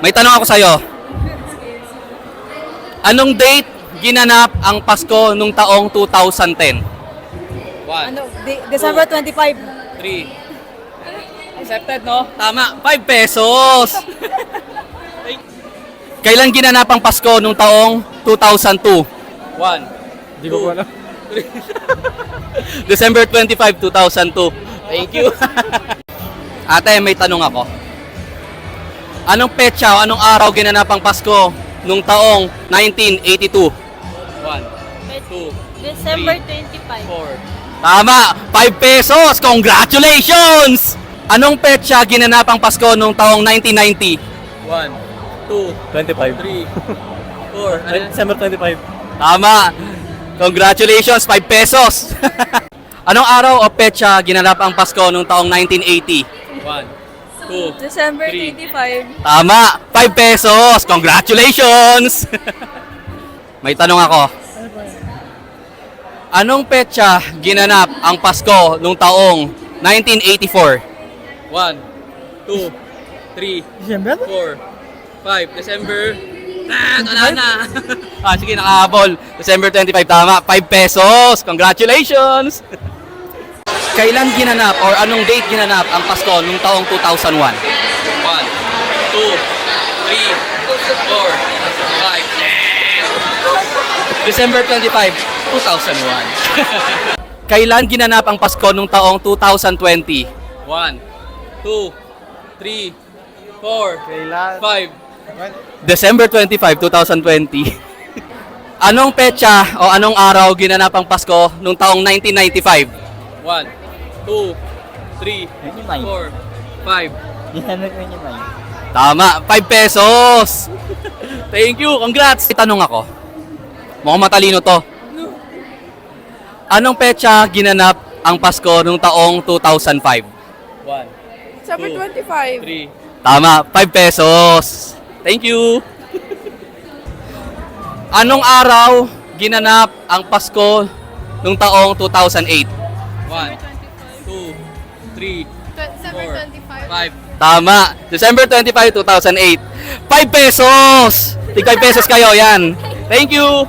May tanong ako sa'yo. Anong date ginanap ang Pasko nung taong 2010? 1, December 25. 3. Accepted, no? Tama, 5 pesos. Kailan ginanap ang Pasko nung taong 2002? 1. Hindi ko alam. December 25, 2002. Thank you. Ate, may tanong ako. Anong petsa o anong araw ginanap ang Pasko nung taong 1982? 1, 2, December 3, 25. 4. Tama! 5 pesos! Congratulations! Anong petsa ginanap ang Pasko nung taong 1990? 1, 2, 25. 3, 4. December 25. Tama! Congratulations! 5 pesos! Anong araw o petsa ginanap ang Pasko nung taong 1980? 1, 2, December 3. 25. Tama! 5 pesos! Congratulations! May tanong ako. Anong petsa ginanap ang Pasko nung taong 1984? 1, 2, 3, December? 4, 5. December. Wala na. Sige, nakahabol. December 25, tama. 5 pesos. Congratulations! Kailan ginanap or anong date ginanap ang Pasko nung taong 2001? 1, 2, 3, 4, 5. December 25, 2001. Kailan ginanap ang Pasko nung taong 2020? 1, 2, 3, 4, Kailan? 5. December 25, 2020. Anong petsa o anong araw ginanap ang Pasko nung taong 1995? 1, 2, 3, 4, 5. December 25. Tama, 5 pesos. Thank you, congrats. Itanong ako. Mukhang matalino to. Anong petsa ginanap ang Pasko nung taong 2005? 1, December 25. 3. Tama, 5 pesos. Thank you. Anong araw ginanap ang Pasko nung taong 2008? 1, 2, 3, December 25. 5. Tama, December 25, 2008. 5 pesos. Tig 5 pesos kayo, yan. Thank you.